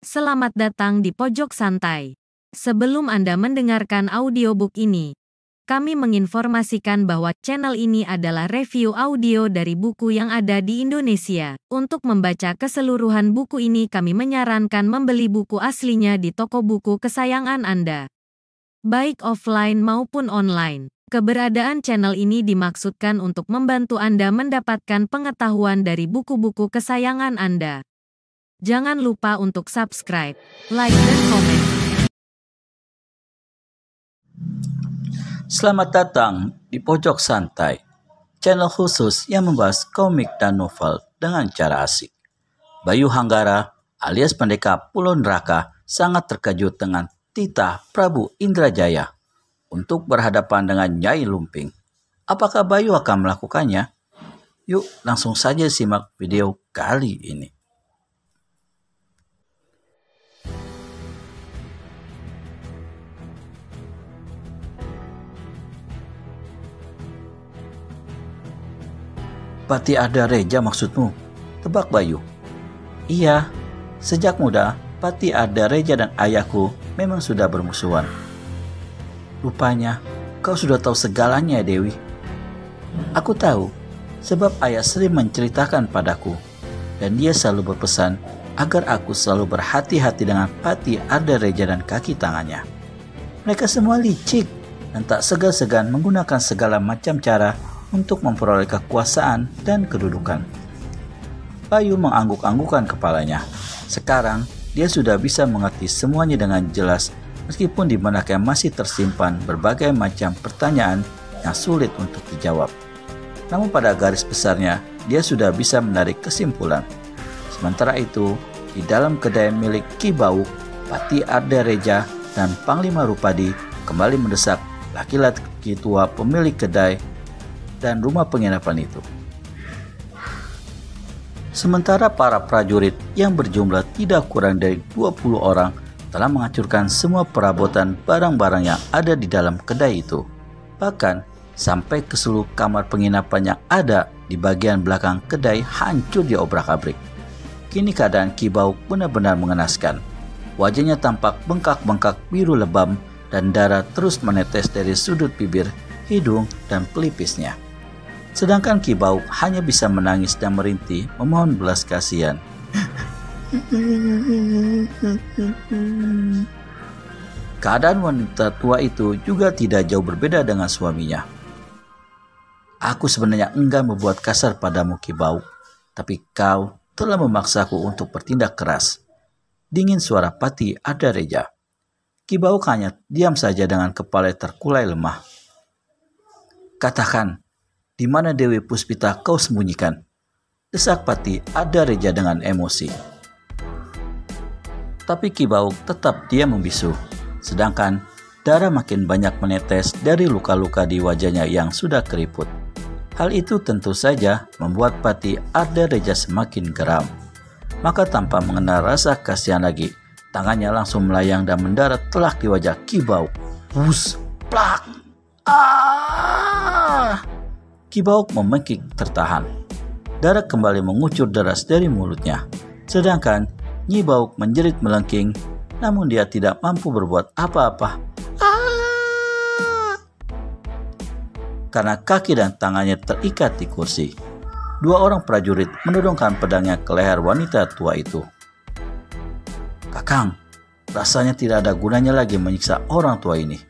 Selamat datang di Pojok Santai. Sebelum Anda mendengarkan audiobook ini, kami menginformasikan bahwa channel ini adalah review audio dari buku yang ada di Indonesia. Untuk membaca keseluruhan buku ini, kami menyarankan membeli buku aslinya di toko buku kesayangan Anda, baik offline maupun online. Keberadaan channel ini dimaksudkan untuk membantu Anda mendapatkan pengetahuan dari buku-buku kesayangan Anda. Jangan lupa untuk subscribe, like, dan komen. Selamat datang di Pojok Santai, channel khusus yang membahas komik dan novel dengan cara asik. Bayu Hanggara alias Pendekar Pulau Neraka sangat terkejut dengan titah Prabu Indrajaya untuk berhadapan dengan Nyai Lumping. Apakah Bayu akan melakukannya? Yuk langsung saja simak video kali ini. Pati Arda Reja maksudmu? Tebak Bayu. Iya, sejak muda Pati Arda Reja dan ayahku memang sudah bermusuhan. Rupanya kau sudah tahu segalanya, Dewi. Aku tahu, sebab ayah sering menceritakan padaku, dan dia selalu berpesan agar aku selalu berhati-hati dengan Pati Arda Reja dan kaki tangannya. Mereka semua licik dan tak segan-segan menggunakan segala macam cara untuk memperoleh kekuasaan dan kedudukan. Bayu mengangguk-anggukan kepalanya. Sekarang dia sudah bisa mengerti semuanya dengan jelas, meskipun di benaknya masih tersimpan berbagai macam pertanyaan yang sulit untuk dijawab. Namun pada garis besarnya, dia sudah bisa menarik kesimpulan. Sementara itu, di dalam kedai milik Ki Bauk, Pati Arda Reja dan Panglima Rupadi kembali mendesak laki-laki tua pemilik kedai dan rumah penginapan itu. Sementara para prajurit yang berjumlah tidak kurang dari 20 orang telah menghancurkan semua perabotan barang-barang yang ada di dalam kedai itu. Bahkan sampai ke seluruh kamar penginapan yang ada di bagian belakang kedai hancur diobrak-abrik. Kini keadaan Ki Bauk benar-benar mengenaskan. Wajahnya tampak bengkak-bengkak biru lebam dan darah terus menetes dari sudut bibir, hidung, dan pelipisnya. Sedangkan Ki Bauk hanya bisa menangis dan merintih memohon belas kasihan. Keadaan wanita tua itu juga tidak jauh berbeda dengan suaminya. Aku sebenarnya enggan membuat kasar padamu, Ki Bauk, tapi kau telah memaksaku untuk bertindak keras. Dingin suara Pati Arda Reja. Ki Bauk hanya diam saja dengan kepala terkulai lemah. Katakan, di mana Dewi Puspita kau sembunyikan? Desak Pati Arda Reja dengan emosi. Tapi Ki Bauk tetap diam membisu, sedangkan darah makin banyak menetes dari luka-luka di wajahnya yang sudah keriput. Hal itu tentu saja membuat Pati Arda Reja semakin geram. Maka tanpa mengenal rasa kasihan lagi, tangannya langsung melayang dan mendarat telak di wajah Ki Bauk. Wus, plak, ah! Ki Bauk memengkik tertahan. Darah kembali mengucur deras dari mulutnya. Sedangkan Nyi Bauk menjerit melengking, namun dia tidak mampu berbuat apa-apa. Karena kaki dan tangannya terikat di kursi. Dua orang prajurit menodongkan pedangnya ke leher wanita tua itu. Kakang, rasanya tidak ada gunanya lagi menyiksa orang tua ini,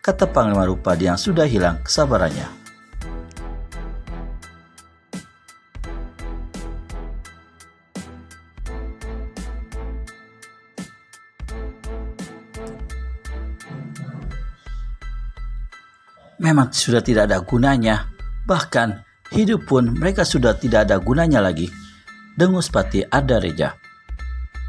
kata Panglima Rupadi yang sudah hilang kesabarannya. Memang sudah tidak ada gunanya, bahkan hidup pun mereka sudah tidak ada gunanya lagi, dengus Pati Arda Reja.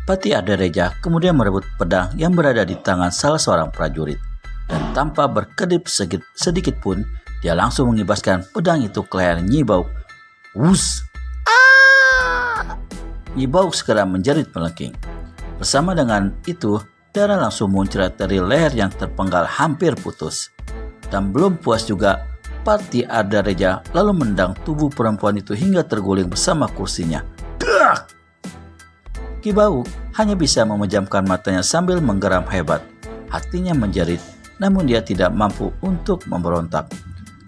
Pati Arda Reja kemudian merebut pedang yang berada di tangan salah seorang prajurit, dan tanpa berkedip sedikit pun, dia langsung mengibaskan pedang itu ke leher Nyi Bauk. Wus! Ah! Nyi Bauk segera menjerit melengking. Bersama dengan itu, darah langsung muncrat dari leher yang terpenggal hampir putus. Dan belum puas juga, Pati Arda Reja lalu mendang tubuh perempuan itu hingga terguling bersama kursinya. Dak! Ki Bauk hanya bisa memejamkan matanya sambil menggeram hebat. Hatinya menjerit, namun dia tidak mampu untuk memberontak.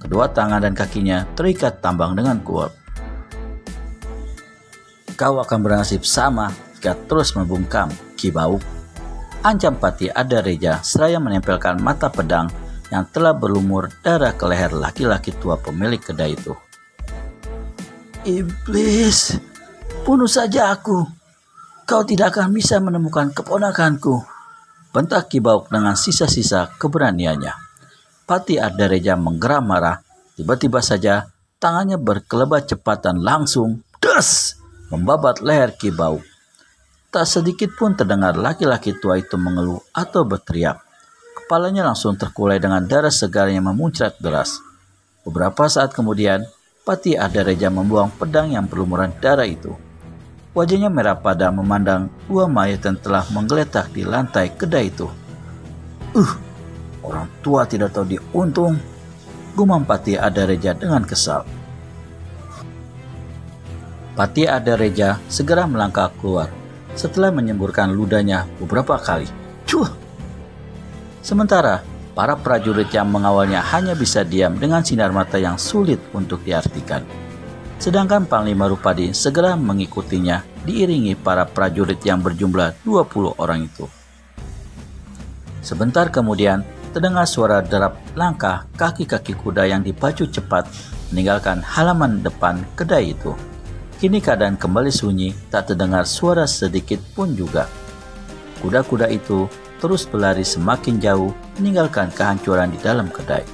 Kedua tangan dan kakinya terikat tambang dengan kuat. Kau akan bernasib sama jika terus membungkam, Ki Bauk. Ancam Pati Adareja seraya menempelkan mata pedang yang telah berlumur darah ke leher laki-laki tua pemilik kedai itu. Iblis, bunuh saja aku. Kau tidak akan bisa menemukan keponakanku, bentak Ki Bauk dengan sisa-sisa keberaniannya. Pati Adareja menggeram marah. Tiba-tiba saja tangannya berkelebat cepat dan langsung des membabat leher Ki Bauk. Tak sedikit pun terdengar laki-laki tua itu mengeluh atau berteriak. Kepalanya langsung terkulai dengan darah segar yang memuncrat deras. Beberapa saat kemudian, Pati Adareja membuang pedang yang berlumuran darah itu. Wajahnya merah pada memandang dua mayat yang telah menggeletak di lantai kedai itu. Orang tua tidak tahu diuntung, gumam Pati Adareja dengan kesal. Pati Adareja segera melangkah keluar setelah menyemburkan ludahnya beberapa kali. Cuh! Sementara para prajurit yang mengawalnya hanya bisa diam dengan sinar mata yang sulit untuk diartikan. Sedangkan Panglima Rupadi segera mengikutinya diiringi para prajurit yang berjumlah 20 orang itu. Sebentar kemudian terdengar suara derap langkah kaki-kaki kuda yang dipacu cepat meninggalkan halaman depan kedai itu. Kini keadaan kembali sunyi, tak terdengar suara sedikit pun juga. Kuda-kuda itu terus berlari semakin jauh meninggalkan kehancuran di dalam kedai.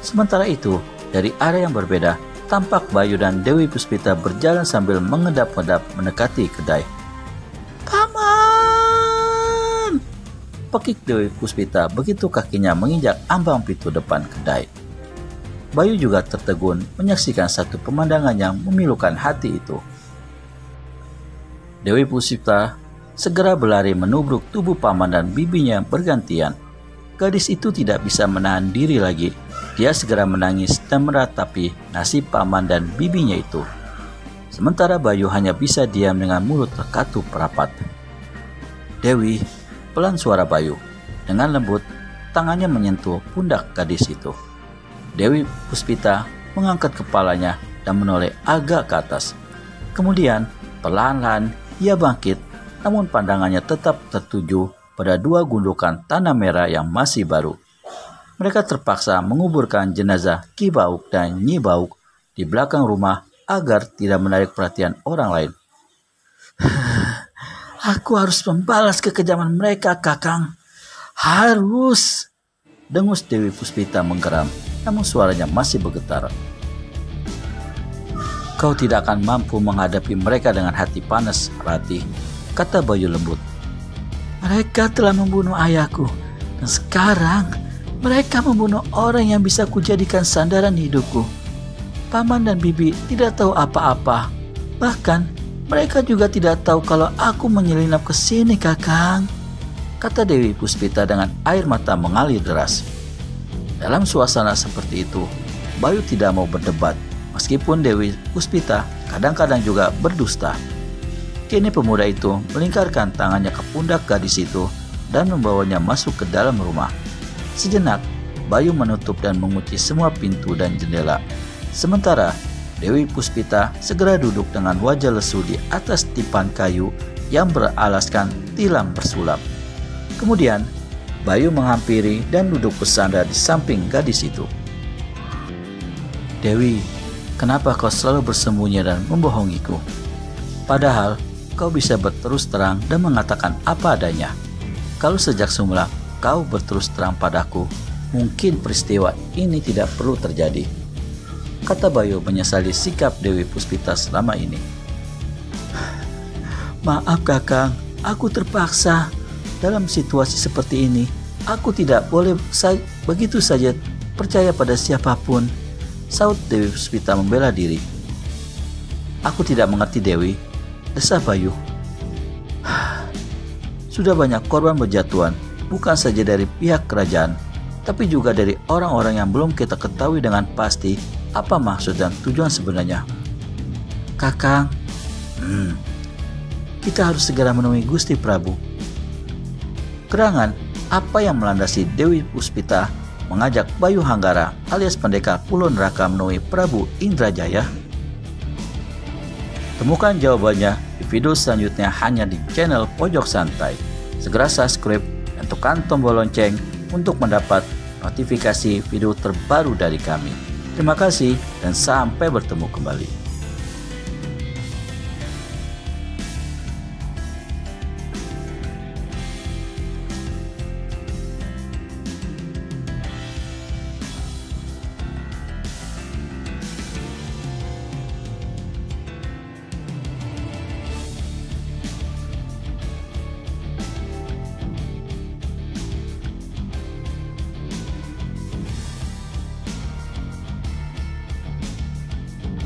Sementara itu, dari arah yang berbeda, tampak Bayu dan Dewi Puspita berjalan sambil mengedap-edap mendekati kedai. Paman! Pekik Dewi Puspita begitu kakinya menginjak ambang pintu depan kedai. Bayu juga tertegun menyaksikan satu pemandangan yang memilukan hati itu. Dewi Puspita segera berlari menubruk tubuh paman dan bibinya bergantian. Gadis itu tidak bisa menahan diri lagi. Dia segera menangis dan meratapi nasib paman dan bibinya itu. Sementara Bayu hanya bisa diam dengan mulut terkatup rapat. Dewi, pelan suara Bayu. Dengan lembut, tangannya menyentuh pundak gadis itu. Dewi Puspita mengangkat kepalanya dan menoleh agak ke atas. Kemudian, perlahan-lahan ia bangkit, namun pandangannya tetap tertuju pada dua gundukan tanah merah yang masih baru. Mereka terpaksa menguburkan jenazah Ki Bauk dan Nyi Bauk di belakang rumah agar tidak menarik perhatian orang lain. Aku harus membalas kekejaman mereka, Kakang. Harus, dengus Dewi Puspita menggeram, namun suaranya masih bergetar. Kau tidak akan mampu menghadapi mereka dengan hati panas, Ratih, kata Bayu lembut. Mereka telah membunuh ayahku, dan sekarang mereka membunuh orang yang bisa kujadikan sandaran hidupku. Paman dan bibi tidak tahu apa-apa. Bahkan mereka juga tidak tahu kalau aku menyelinap ke sini, Kakang, kata Dewi Puspita dengan air mata mengalir deras. Dalam suasana seperti itu, Bayu tidak mau berdebat, meskipun Dewi Puspita kadang-kadang juga berdusta. Kini pemuda itu melingkarkan tangannya ke pundak gadis itu dan membawanya masuk ke dalam rumah. Sejenak, Bayu menutup dan mengunci semua pintu dan jendela. Sementara, Dewi Puspita segera duduk dengan wajah lesu di atas tipan kayu yang beralaskan tilam bersulap. Kemudian, Bayu menghampiri dan duduk bersandar di samping gadis itu. Dewi, kenapa kau selalu bersembunyi dan membohongiku? Padahal, kau bisa berterus terang dan mengatakan apa adanya. Kalau sejak semula kau berterus terang padaku, mungkin peristiwa ini tidak perlu terjadi, kata Bayu menyesali sikap Dewi Puspita selama ini. Maaf Kakang, aku terpaksa. Dalam situasi seperti ini, aku tidak boleh begitu saja percaya pada siapapun, saut Dewi Puspita membela diri. Aku tidak mengerti Dewi, desah Bayu. Sudah banyak korban berjatuhan, bukan saja dari pihak kerajaan, tapi juga dari orang-orang yang belum kita ketahui dengan pasti apa maksud dan tujuan sebenarnya. Kakang, kita harus segera menemui Gusti Prabu. Gerangan apa yang melandasi Dewi Puspita mengajak Bayu Hanggara alias pendekar Pulau Neraka menemui Prabu Indrajaya? Temukan jawabannya di video selanjutnya hanya di channel Pojok Santai. Segera subscribe dan tekan tombol lonceng untuk mendapat notifikasi video terbaru dari kami. Terima kasih dan sampai bertemu kembali.